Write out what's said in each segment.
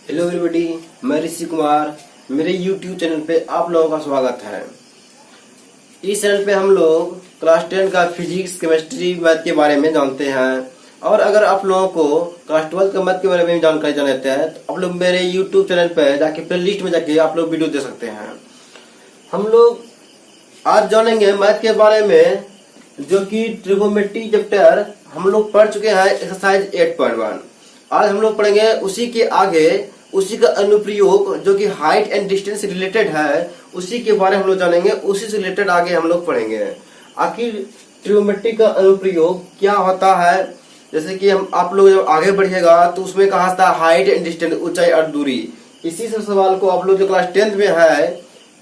Hello everybody, मैं ऋषि कुमार। मेरे YouTube channel पे आप लोगों का स्वागत है। इस चैनल पे हम लोग क्लास 10 का फिजिक्स, केमिस्ट्री, मैथ के बारे में जानते हैं। और अगर आप लोगों को क्लास 12 का मैथ के बारे में जानकारी जानते हैं तो आप लोग मेरे YouTube चैनल पे जाके प्ले लिस्ट में जाके आप लोग वीडियो देख सकते हैं। हम लोग आज जानेंगे मैथ के बारे में, जो कि ट्रिगोनोमेट्री चैप्टर हम लोग पढ़ चुके हैं, एक्सरसाइज 8.1। आज हम लोग पढ़ेंगे उसी के आगे, उसी का अनुप्रयोग जो कि हाइट एंड डिस्टेंस से रिलेटेड है, उसी के बारे में हम लोग जानेंगे। उसी से रिलेटेड आगे हम लोग पढ़ेंगे आखिर ट्रिगोनोमेट्री का अनुप्रयोग क्या होता है। जैसे कि हम आप लोग जब आगे बढ़िएगा तो उसमें कहा था हाइट एंड डिस्टेंस, ऊंचाई और दूरी। इसी सब सवाल को आप लोग जो क्लास 10th में है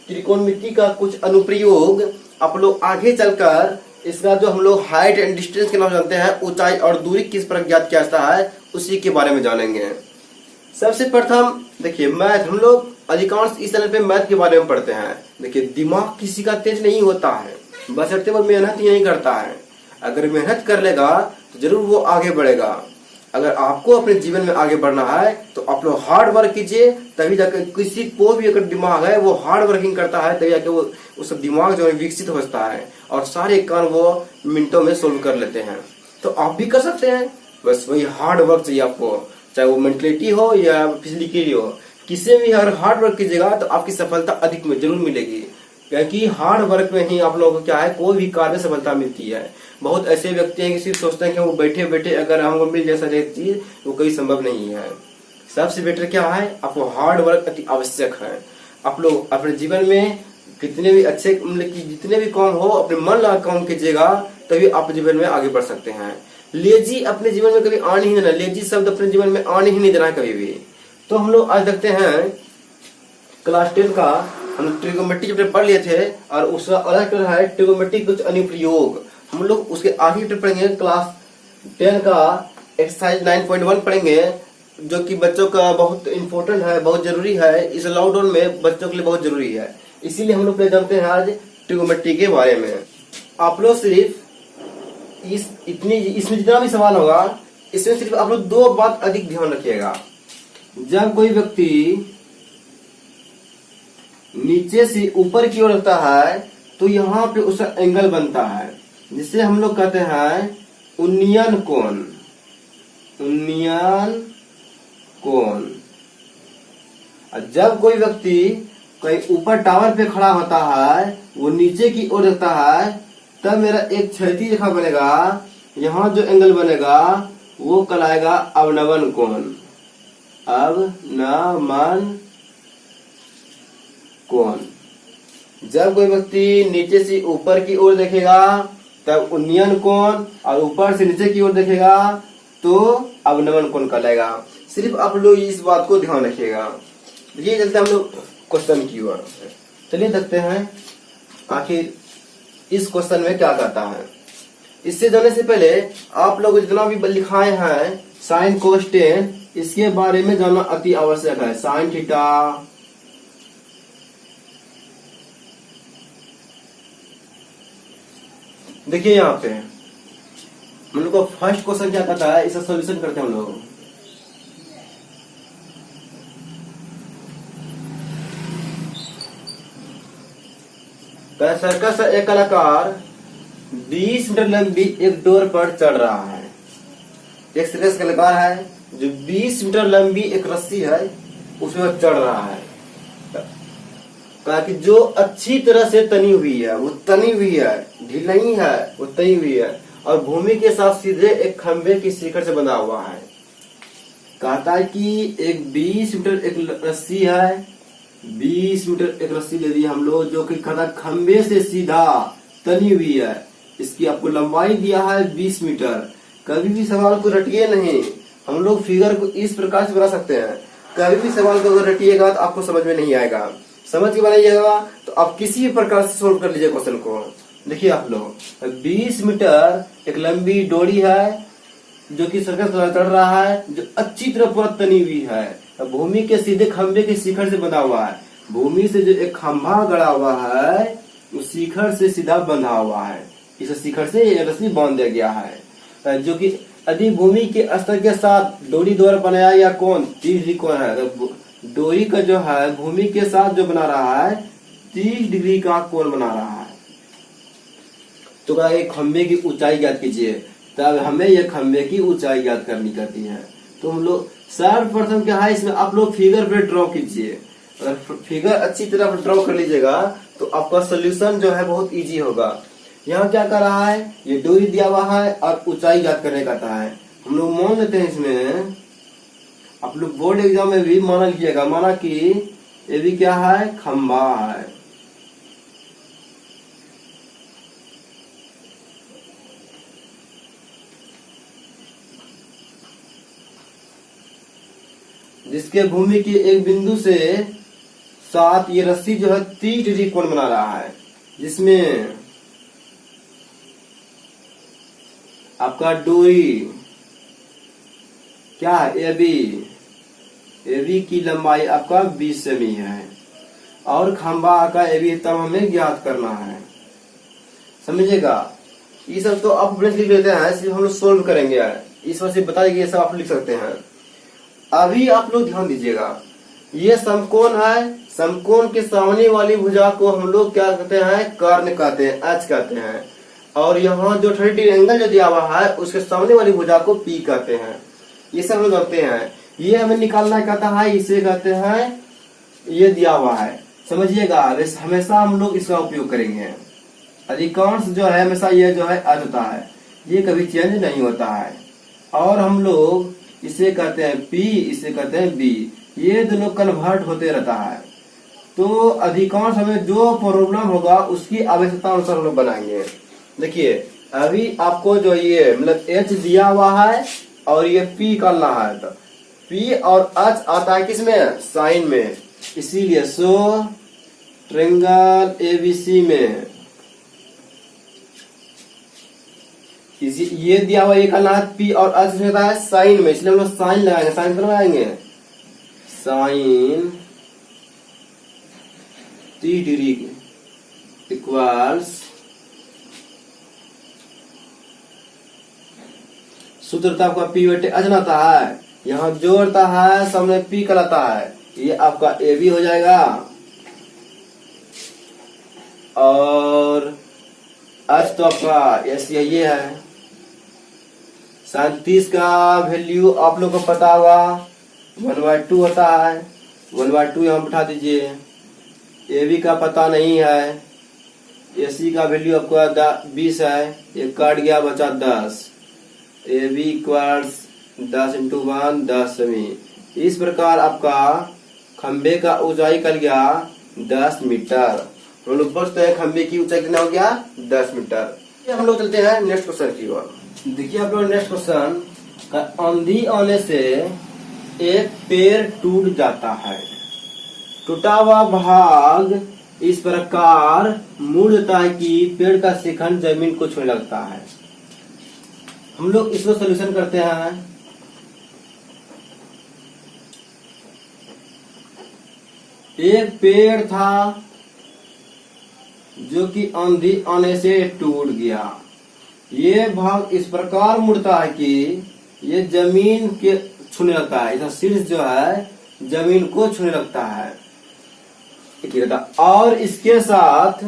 त्रिकोणमिति का कुछ अनुप्रयोग, आप लोग आगे चलकर इसका जो हम लोग हाइट एंड डिस्टेंस के नाम जानते हैं, ऊंचाई और दूरी किस प्रकार ज्ञात किया जाता है, उसी के बारे में जानेंगे। सबसे प्रथम देखिए मैथ, हम लोग अधिकांश इस चैनल पे मैथ के बारे में पढ़ते हैं। देखिए दिमाग किसी का तेज नहीं होता है, बशर्ते वो मेहनत ही नहीं करता है। अगर मेहनत कर लेगा तो जरूर वो आगे बढ़ेगा। अगर आपको अपने जीवन में आगे बढ़ना है तो आप लोग हार्ड वर्क कीजिए, तभी जाकर किसी को भी अगर दिमाग है वो हार्ड वर्किंग करता है, तभी जाकर वो उस दिमाग जो है विकसित होता है और सारे काम वो मिनटों में सोल्व कर लेते हैं। तो आप भी कर सकते हैं, बस वही हार्ड वर्क चाहिए आपको, चाहे वो मेंटलिटी हो या फिजिकली हो। किसी भी अगर हार्ड वर्क कीजिएगा तो आपकी सफलता अधिक में जरूर मिलेगी, क्योंकि हार्ड वर्क में ही आप लोगों को क्या है, कोई भी कार्य में सफलता मिलती है। बहुत ऐसे व्यक्ति हैं कि सिर्फ सोचते हैं कि वो बैठे बैठे अगर हमको मिल जैसा चीज, वो कभी संभव नहीं है। सबसे बेटर क्या है, आपको हार्ड वर्क अति आवश्यक है। आप लोग अपने जीवन में कितने भी अच्छे, मतलब कि जितने भी काम हो अपने मन लगा काम कीजिएगा, तभी आप जीवन में आगे बढ़ सकते हैं। लेजी अपने जीवन में कभी आने ही नहीं देना, लेजी शब्द अपने जीवन में आने ही नहीं देना कभी भी। तो हम लोग आज देखते हैं क्लास 10 का हम ट्रिगोनोमेट्री चैप्टर पढ़ लिए थे और उसका अलग चैप्टर है ट्रिगोनोमेट्री कुछ अनुप्रयोग। हम लोग उसके आगे चैप्टर पढ़ेंगे, क्लास 10 का एक्सरसाइज 9.1 पढ़ेंगे, जो कि बच्चों का बहुत इंपॉर्टेंट है, बहुत जरूरी है। इस लॉकडाउन में बच्चों के लिए बहुत जरूरी है, इसीलिए हम लोग जानते हैं आज ट्रिगोनोमेट्री के बारे में। आप लोग सिर्फ इसमें जितना भी सवाल होगा, इसमें सिर्फ आप लोग दो बात अधिक ध्यान रखिएगा। जब कोई व्यक्ति नीचे से ऊपर की ओर रखता है तो यहाँ पे उसका एंगल बनता है, जिसे हम लोग कहते हैं उन्नयन कोण। उन्नयन कोण। जब कोई व्यक्ति कहीं ऊपर टावर पे खड़ा होता है, वो नीचे की ओर रखता है, तब मेरा एक क्षैतिज रेखा बनेगा। यहाँ जो एंगल बनेगा वो कहलाएगा अवनमन कोण। अवनमन कोण। जब कोई व्यक्ति नीचे से ऊपर की ओर देखेगा तब उन्नयन कोण, और ऊपर से नीचे की ओर देखेगा तो अवनमन कोण कहलाएगा। सिर्फ आप लोग इस बात को ध्यान रखिएगा। ये चलते हम लोग क्वेश्चन की ओर। चलिए देखते हैं आखिर इस क्वेश्चन में क्या कहता है। इससे जाने से पहले आप लोग जितना भी लिखाए हैं साइन कोस टेन, इसके बारे में जानना अति आवश्यक है। साइन थीटा, देखिए यहाँ पे हम लोग को फर्स्ट क्वेश्चन क्या कहता है, इसका सॉल्यूशन करते हैं हम लोग। सर्कस से एक कलाकार 20 मीटर लंबी एक डोर पर चढ़ रहा है। एक सर्कस कलाकार है जो 20 मीटर लंबी एक रस्सी है उसमें चढ़ रहा है। कहा कि जो अच्छी तरह से तनी हुई है, वो तनी हुई है, ढील नहीं है, वो तनी हुई है, और भूमि के साथ सीधे एक खंबे की शिखर से बंधा हुआ है। कहता है कि एक 20 मीटर एक रस्सी है, 20 मीटर एक रस्सी ले ली हम लोग, जो कि कहता खंबे से सीधा तनी हुई है। इसकी आपको लंबाई दिया है 20 मीटर। कभी भी सवाल को रटिए नहीं, हम लोग फिगर को इस प्रकार से बना सकते हैं। कभी भी सवाल को अगर रटिएगा तो आपको समझ में नहीं आएगा। समझ के बनाइएगा तो आप किसी भी प्रकार से सोल्व कर लीजिए क्वेश्चन को। देखिए आप लोग 20 मीटर एक लंबी डोरी है जो कि सर्कस चढ़ रहा है, जो अच्छी तरह पूरा तनी हुई है। भूमि के सीधे खंबे के शिखर से बंधा हुआ है। भूमि से जो एक खंभा गड़ा हुआ है उस शिखर से सीधा बंधा हुआ है। इस शिखर से ये रस्सी बांध दिया गया है, जो कि यदि भूमि के स्तर के साथ डोरी द्वारा बनाया या कोण 30 डिग्री कोण है, तो डोरी का जो है भूमि के साथ जो बना रहा है 30 डिग्री का कोण बना रहा है। तो कहा एक खंबे की ऊंचाई ज्ञात कीजिए, तब हमें यह खंबे की ऊंचाई ज्ञात करनी करती है। तो हम लोग सर्वप्रथम क्या है, इसमें आप लोग फिगर पे ड्रॉ कीजिए। अगर फिगर अच्छी तरह ड्रॉ कर लीजिएगा तो आपका सोल्यूशन जो है बहुत इजी होगा। यहाँ क्या कर रहा है, ये डोरी दिया हुआ है और ऊंचाई ज्ञात करने का कहता है। हम लोग मान लेते हैं इसमें, आप लोग बोर्ड एग्जाम में भी माना लीजिएगा, माना कि ये भी क्या है, खंबा है। जिसके भूमि के एक बिंदु से साथ ये रस्सी जो है 30 डिग्री कोण बना रहा है, जिसमें आपका डोरी क्या है, एबी की लंबाई आपका 20 सेमी है और खंबा का एबी तब हमें ज्ञात करना है। समझिएगा, ये सब तो आप लिख लेते हैं, सिर्फ हम लोग सोल्व करेंगे। इस वजह से बताइए, ये सब आप लिख सकते हैं। अभी आप लोग ध्यान दीजिएगा, ये समकोण है, समकोण के सामने वाली भुजा को हम लोग क्या कहते हैं, कर्ण कहते हैं, एच कहते हैं। और यहाँ जो 30 डिग्री एंगल जो दिया हुआ है उसके सामने वाली भुजा को पी कहते हैं। ये सब लोग करते हैं, ये हमें निकालना कहता है, इसे कहते हैं, ये दिया हुआ है। समझिएगा, हमेशा हम लोग इसका उपयोग करेंगे। अधिकांश जो है हमेशा ये जो है एच होता है, ये कभी चेंज नहीं होता है। और हम लोग इसे कहते हैं पी, इसे कहते हैं बी, ये दोनों कन्वर्ट होते रहता है। तो अधिकांश हमें जो प्रॉब्लम होगा उसकी आवश्यकता अनुसार हम लोग बनाएंगे। देखिए, अभी आपको जो ये मतलब एच दिया हुआ है और ये पी करना है, तो पी और एच आता है किसमें, साइन में। इसीलिए सो ट्रायंगल एबीसी में ये दिया हुआ, ये करना है पी और एच होता है साइन में, इसलिए हम लोग साइन लगाएंगे। साइन पर लगाएंगे, साइन 30 डिग्री इक्वल्स, सूत्र आपका पी बटे एच आता है, यहाँ जोड़ता है, सामने पी कहलाता है, ये आपका ए बी हो जाएगा। और एच तो आपका एस ये है। 37 का वैल्यू आप लोग को पता होगा 1/2 होता है, 1/2 यहाँ बैठा दीजिए। ए बी का पता नहीं है, ए सी का वैल्यू आपका 20 है, ये कट गया, बचा 10। ए बी इक्वल्स 10 × 1 10 सेमी। इस प्रकार आपका खंबे का ऊंचाई कर गया 10 मीटर। हम लोग बचते हैं खंबे की ऊंचाई कितना हो गया, 10 मीटर। हम लोग चलते हैं नेक्स्ट क्वेश्चन की ओर। देखिए आप लोग नेक्स्ट क्वेश्चन, आंधी आने से एक पेड़ टूट जाता है, टूटा हुआ भाग इस प्रकार मुड़ जाता है कि पेड़ का शिखंड जमीन को छूने लगता है। हम लोग इसको सोल्यूशन करते हैं। एक पेड़ था जो कि आंधी आने से टूट गया, ये भाग इस प्रकार मुड़ता है कि ये जमीन के छूने लगता है, इसका शीर्ष जो है जमीन को छूने लगता है। और इसके साथ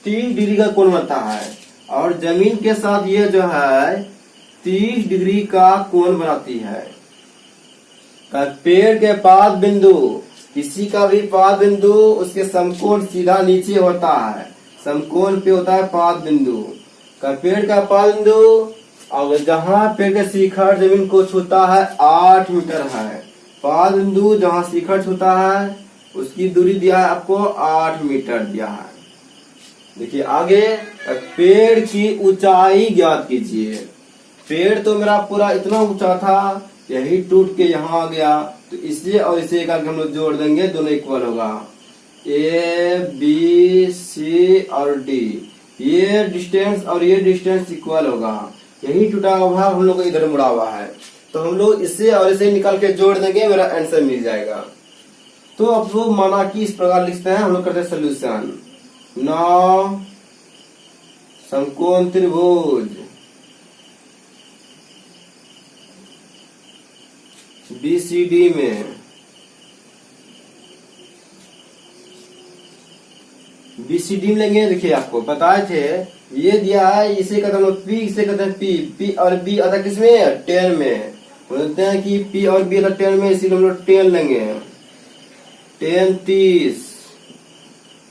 30 डिग्री का कोण बनता है, और जमीन के साथ ये जो है 30 डिग्री का कोण बनाती है। पेड़ के पाद बिंदु, किसी का भी पाद बिंदु उसके समकोण सीधा नीचे होता है, समकोण पे होता है पाद बिंदु का। पेड़ का पाद बिंदु और जहाँ पेड़ के शिखर जमीन को छूता है 8 मीटर है। पाद बिंदु जहाँ शिखर छूता है उसकी दूरी दिया है आपको 8 मीटर दिया है। देखिए आगे, पेड़ की ऊंचाई ज्ञात कीजिए। पेड़ तो मेरा पूरा इतना ऊंचा था, यही टूट के यहाँ आ गया, तो इसे और इसे करके हम लोग जोड़ देंगे, दोनों इक्वल होगा। ए बी सी और डी, ये डिस्टेंस और ये डिस्टेंस इक्वल होगा। यही टूटा हुआ भाग हम लोग को इधर मुड़ा हुआ है, तो हम लोग इसे और इसे निकाल के जोड़ देंगे, मेरा आंसर मिल जाएगा। तो अब लोग माना कि इस प्रकार लिखते हैं, हम लोग करते हैं सोल्यूशन। 9 समकोण त्रिभुज BCD में BCD में लेंगे। देखिए आपको बताए थे, ये दिया है, इसे कहते हैं P, इसे कहते हैं P और B आता किसमें 10 में। बोलते हैं कि P और B आता 10 में, इसीलिए हम लोग 10 लेंगे। 10 30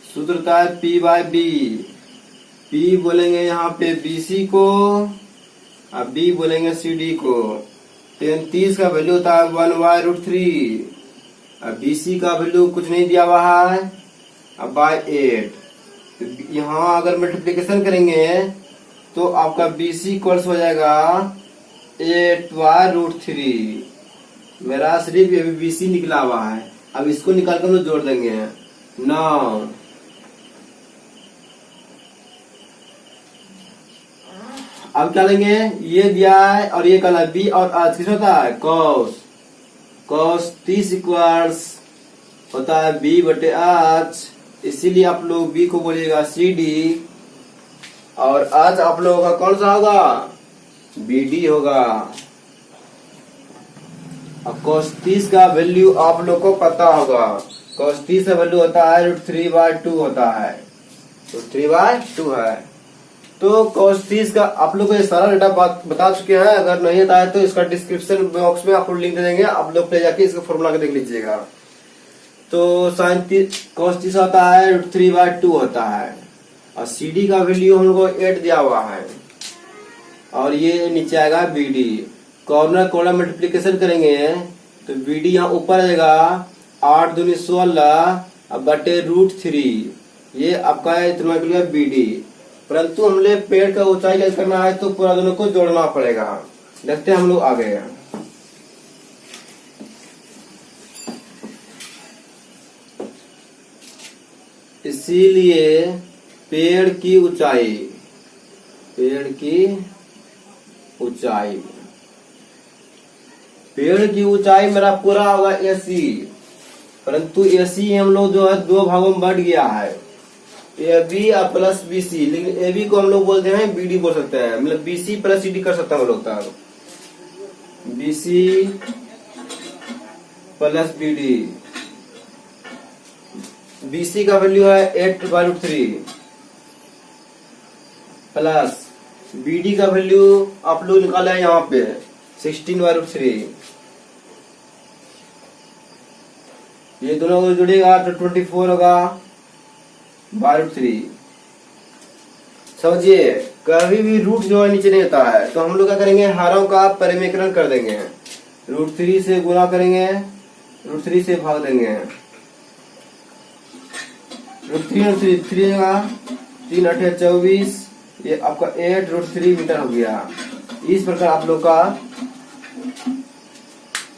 सूत्र होता है P/B। P बोलेंगे यहाँ पे BC को और B बोलेंगे CD को। 10 30 का वैल्यू होता है 1/√3 और BC का वैल्यू कुछ नहीं दिया हुआ है अब बाय 8। यहाँ अगर मल्टीप्लिकेशन करेंगे तो आपका BC इक्वल्स हो जाएगा 8/√3। मेरा सिर्फ BC निकला हुआ है, अब इसको निकाल कर हम लोग जोड़ देंगे 9। अब क्या लेंगे, ये दिया है और ये कहना B और आज किस होता है cos 30 इक्वल्स होता है B/आज, इसीलिए आप लोग B को बोलिएगा CD और आज आप लोगों का कौन सा होगा BD होगा। और cos 30 का वैल्यू आप लोग को पता होगा, cos 30 का वैल्यू होता है √3/2 होता है, √3/2 है। तो cos 30 का आप लोग को ये सारा डेटा बता चुके हैं। अगर नहीं आता है तो इसका डिस्क्रिप्शन बॉक्स में आप लोग लिंक दे देंगे, आप लोग पे जाके इसका फॉर्मूला के देख लीजिएगा। तो cos 30 होता है √3/2 होता है और CD का वैल्यू हम लोग को 8 दिया हुआ है और ये नीचे आएगा BD। कॉर्नर कॉर्नर मल्टीप्लिकेशन करेंगे तो BD यहाँ ऊपर आ जाएगा 8 दूनी 16 बटे √3, ये आपका इतना BD। परंतु हमने पेड़ का ऊंचाई कैसे करना है तो पूरा दोनों को जोड़ना पड़ेगा। देखते हैं हम लोग आगे। इसीलिए पेड़ की ऊंचाई मेरा पूरा होगा AC, परंतु AC हम लोग जो है दो भागों में बढ़ गया है, AB और प्लस BC। लेकिन AB को हम लोग बोलते हैं BD बोल सकते हैं, मतलब BC प्लस CD कर सकते हैं हम लोग तक। BC प्लस BD, BC का वैल्यू है 8/√3 प्लस BD का वैल्यू आप लोग निकाला है यहाँ पे 16/√3। ये दोनों को जुड़ेगा तो 24 होगा /√3। समझिए, कभी भी रूट जो है नीचे नहीं होता है, तो हम लोग क्या करेंगे, हारों का परिमेकरण कर देंगे। √3 से गुणा करेंगे, √3 से भाग देंगे, √3 3 का 3 8 24, ये आपका 8√3 मीटर हो गया। इस प्रकार आप लोग का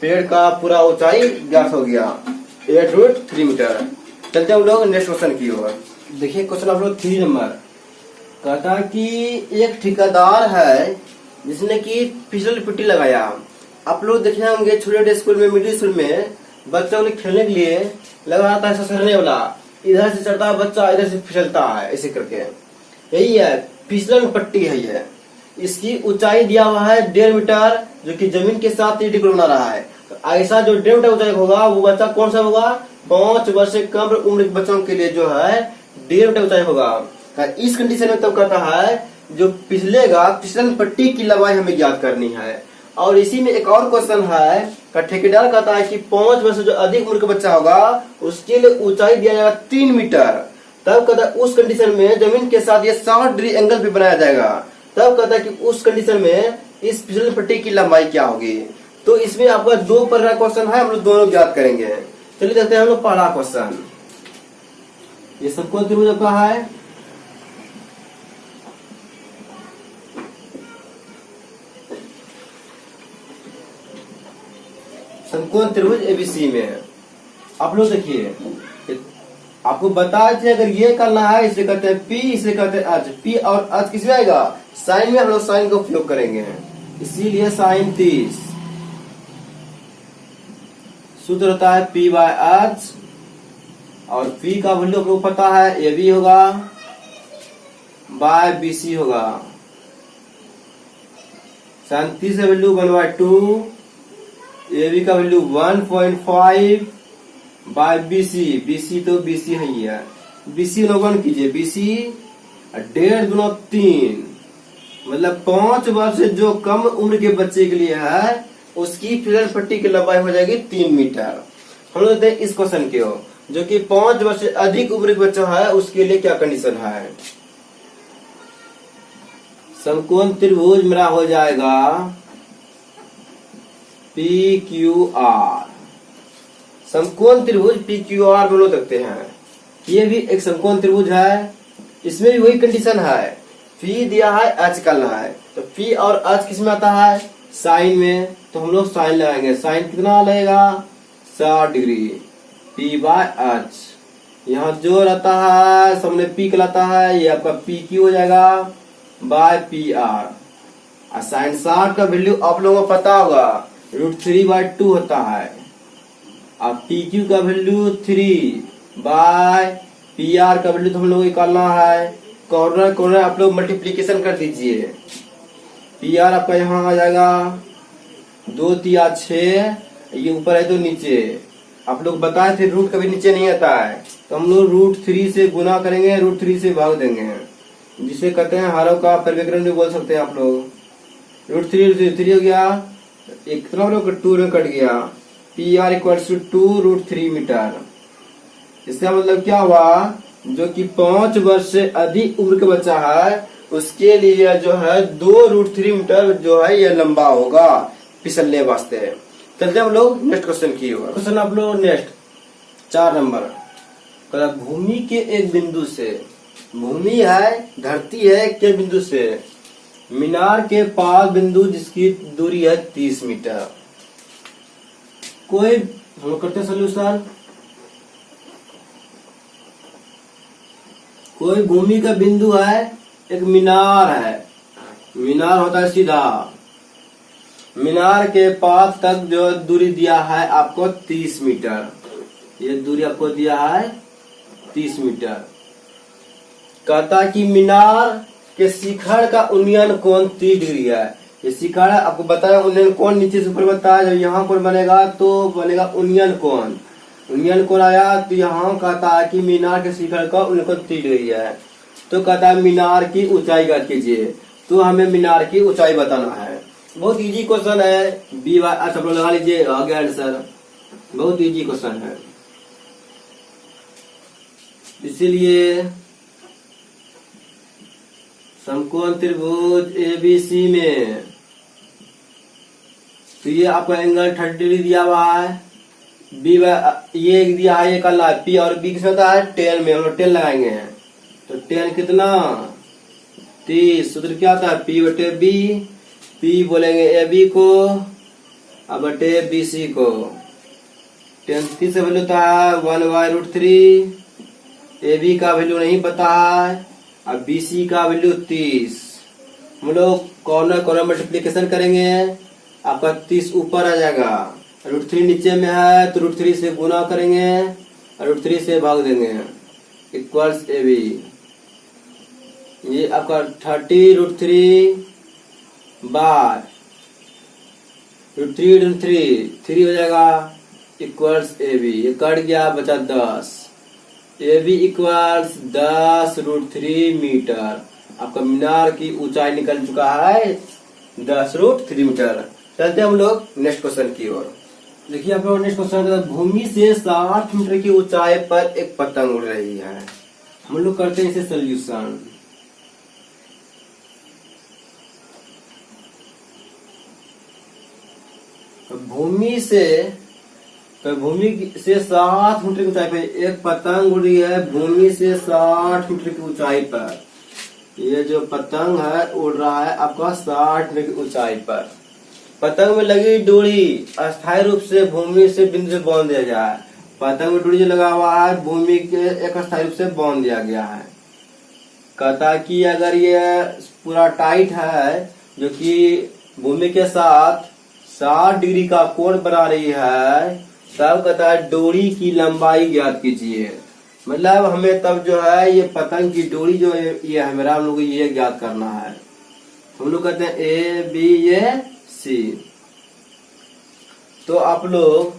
पेड़ का पूरा ऊंचाई ज्ञात हो गया 8√3 मीटर। चलते हम लोग नेक्स्ट क्वेश्चन की ओर। देखिए क्वेश्चन आप लोग 3 नंबर कहता कि एक ठेकेदार है जिसने की फिसल पट्टी लगाया। आप लोग देखे होंगे छोटे स्कूल में, मिडिल स्कूल में बच्चों ने खेलने के लिए लगा था ऐसा सरने वाला, इधर से चढ़ता है बच्चा, इधर से फिसलता है, ऐसे करके। यही है फिसलन पट्टी है। ये इसकी ऊंचाई दिया हुआ है 1.5 मीटर, जो कि जमीन के साथ 3 डिग्री बना रहा है। तो ऐसा जो 1.5 मीटर ऊंचाई होगा वो बच्चा कौन सा होगा, 5 वर्ष से कम उम्र के बच्चों के लिए जो है 1.5 मीटर ऊंचाई होगा। इस कंडीशन में तब कहता है जो फिसलेगा फिसलन पट्टी की लंबाई हमें ज्ञात करनी है। और इसी में एक और क्वेश्चन है का ठेकेदार कहता है कि 5 वर्ष से जो अधिक उम्र का बच्चा होगा उसके लिए ऊंचाई दिया जाएगा 3 मीटर। तब कहता है उस कंडीशन में जमीन के साथ ये 60 डिग्री एंगल पे बनाया जाएगा। तब कहता है कि उस कंडीशन में इस फिसलन पट्टी की लंबाई क्या होगी। तो इसमें आपका 2 प्रकार क्वेश्चन है, हम लोग दोनों ज्ञात करेंगे। चलिए देखते हैं हम लोग पहला क्वेश्चन। ये सबको त्रिभुज का है, समकोण त्रिभुज ABC में। आप लोग देखिए, आपको बताए थे अगर ये करना है इसे कहते हैं P, इसे कहते हैं H। P और H किसमें आएगा, साइन में। हम लोग साइन का उपयोग करेंगे, इसीलिए साइन 30। सूत्र होता है P/H और P का वैल्यू आपको पता है AB होगा बाय BC होगा। साइन 30 का वैल्यू 1/2 ए बी का वैल्यू 1.5 बाय BC, BC तो BC है ही है, BC लोगन कीजिए, BC 1.5 दूना 3, मतलब 5 वर्ष से जो कम उम्र के बच्चे के लिए है उसकी फिसल पट्टी की लंबाई हो जाएगी 3 मीटर। हम लोग देखते हैं इस क्वेश्चन के हो, जो कि 5 वर्ष से अधिक उम्र के बच्चा है उसके लिए क्या कंडीशन है। समकोण त्रिभुज मेरा हो जाएगा PQR, समकोण त्रिभुज PQR में लोग देखते हैं, ये भी एक समकोण त्रिभुज है, इसमें भी वही कंडीशन है, फी दिया है, एच करना है, तो फी और एच किस में आता है, साइन में, तो हम लोग साइन लगाएंगे, साइन कितना लगेगा 60 डिग्री, पी बाय एच, यहाँ जो रहता है सामने पी कहलाता है, ये आपका पी क्यू हो जाएगा बाय पी आर, और साइन 60 का वैल्यू आप लोगों को पता होगा √3/2 होता है, और पी क्यू का वैल्यू 3 बाय पी आर का वैल्यू तो हम लोग को निकालना है, कॉर्नर कॉर्नर आप लोग मल्टीप्लीकेशन कर दीजिए, पी आर आपका यहाँ आ जाएगा 2 3 6, ये ऊपर है तो नीचे, आप लोग बताए थे रूट कभी नीचे नहीं आता है, तो हम लोग √3 से गुना करेंगे, √3 से भाग देंगे, जिसे कहते हैं हारों का परिव्यकरण भी बोल सकते हैं आप लोग, √3 हो गया, एक कितना 2 में कट गया, P R equals to 2 √3 metre. इसका मतलब क्या हुआ, जो कि 5 वर्ष से अधिक उम्र का बच्चा है उसके लिए जो है 2 √3 मीटर जो है ये लंबा होगा फिसलने वास्ते। चलते हम लोग नेक्स्ट क्वेश्चन की ओर। क्वेश्चन आप लोग नेक्स्ट 4 नंबर, भूमि के एक बिंदु से, भूमि है धरती है के बिंदु से मीनार के पास बिंदु जिसकी दूरी है 30 मीटर, कोई हम लोग करते सोल्यूशन, कोई भूमि का बिंदु है, एक मीनार है, मीनार होता है सीधा, मीनार के पास तक जो दूरी दिया है आपको 30 मीटर, ये दूरी आपको दिया है 30 मीटर। कहता कि मीनार के शिखर का उन्नयन कोण 30 डिग्री है, ये शिखर है आपको बताया उन्नयन कोण नीचे से ऊपर बताया, जब यहाँ कोण बनेगा तो बनेगा उन्नयन कोण, उन्नयन कोण आया तो यहाँ कहता है कि मीनार के शिखर का उन्नयन कोण 30 डिग्री है, तो कहता है मीनार की ऊंचाई ज्ञात कीजिए, तो हमें मीनार की ऊंचाई बताना है। बहुत इजी क्वेश्चन है, बी बाय अच्छा लगा लीजिए, आ गया आंसर, बहुत इजी क्वेश्चन है। इसीलिए समकोण त्रिभुज एबीसी में तो ये आपका एंगल 30 डिग्री दिया हुआ है, बी ये दिया है, ये करना है, पी और बी किसमें होता है 10 में, हम लोग 10 लगाएंगे, तो 10 कितना 30, सूत्र क्या आता है पी बटे बी, पी बोलेंगे ए बी को अब बटे बी सी को, 10 से वैल्यू होता है 1/√3, ए बी का वैल्यू नहीं पता है, अब बी सी का वैल्यू 30, हम लोग कॉर्नर कॉर्नर मल्टीप्लीकेशन करेंगे, आपका 30 ऊपर आ जाएगा, √3 नीचे में है तो √3 से गुना करेंगे और √3 से भाग देंगे, इक्वल्स ए बी, ये आपका 30 √3 बार √3 हो जाएगा, इक्वल्स ए बी, ये कट गया बचा 10, ए बी इक्वल्स 10 √3 मीटर, आपका मीनार की ऊंचाई निकल चुका है 10 √3 मीटर। चलते हम लोग नेक्स्ट क्वेश्चन की ओर। देखिए आप लोग नेक्स्ट क्वेश्चन, भूमि से 60 मीटर की ऊंचाई पर एक पतंग उड़ रही है, हम लोग करते हैं इसे सोल्यूशन। भूमि से 60 मीटर की ऊंचाई पर एक पतंग उड़ रही है, भूमि से 60 मीटर की ऊंचाई पर, ये जो पतंग है उड़ रहा है आपका 60 मीटर की ऊंचाई पर, पतंग में लगी डोरी अस्थायी रूप से भूमि से बिंदु से बांध दिया गया है, पतंग में डोरी जो लगा हुआ है भूमि के एक अस्थायी रूप से बांध दिया गया है। कहता कि अगर ये पूरा टाइट है जो कि भूमि के साथ 60 डिग्री का कोण बना रही है, तब कहता है डोरी की लंबाई ज्ञात कीजिए, मतलब हमें तब जो है ये पतंग की डोरी जो ये है मेरा हम लोग ये ज्ञात करना है। हम लोग कहते हैं ए बी ये सी, तो आप लोग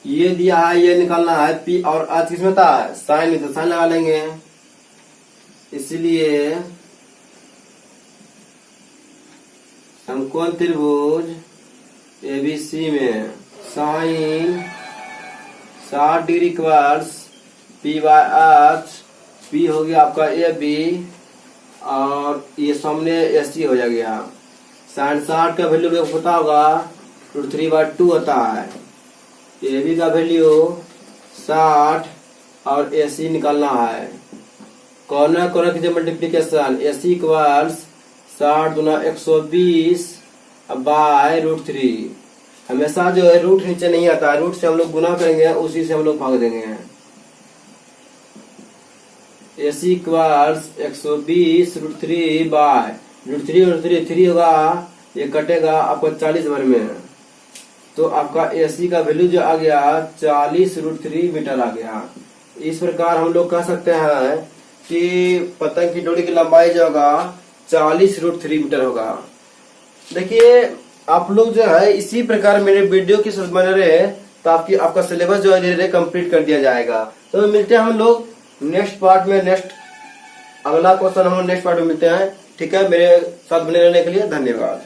ये दिया है, ये निकालना है पी और आज किसमें था साइन में, तो साइन लगा लेंगे। इसलिए समकोण त्रिभुज एबीसी में sine 60 degree equals P by H, P हो गया आपका ए बी और ये सामने एस सी हो जाएगा। साइन 60 का वैल्यू आपको पता होगा √3/2 होता है। ए बी का वैल्यू 60 और ए सी निकालना है। कॉर्नर कॉर्नर की मल्टीप्लीकेशन ए सी इक्वल्स 60 गुना 120 बाय √3। हमेशा जो है रूट नीचे नहीं आता है, रूट से हम लोग गुना करेंगे, उसी से हम लोग भाग देंगे। ए सी इक्वल्स 120 √3 बाय √3 3 होगा, ये कटेगा आपको 40 भर में, तो आपका ए सी का वैल्यू जो आ गया 40 √3 मीटर आ गया। इस प्रकार हम लोग कह सकते हैं कि पतंग की डोरी की लंबाई जो होगा 40 √3 मीटर होगा। देखिए आप लोग जो है इसी प्रकार मेरे वीडियो की बने रहे, तो आपका सिलेबस जो है धीरे धीरे कंप्लीट कर दिया जाएगा। तो मिलते हैं हम लोग नेक्स्ट पार्ट में, अगला क्वेश्चन हम नेक्स्ट पार्ट में मिलते हैं। ठीक है, मेरे साथ बने रहने के लिए धन्यवाद।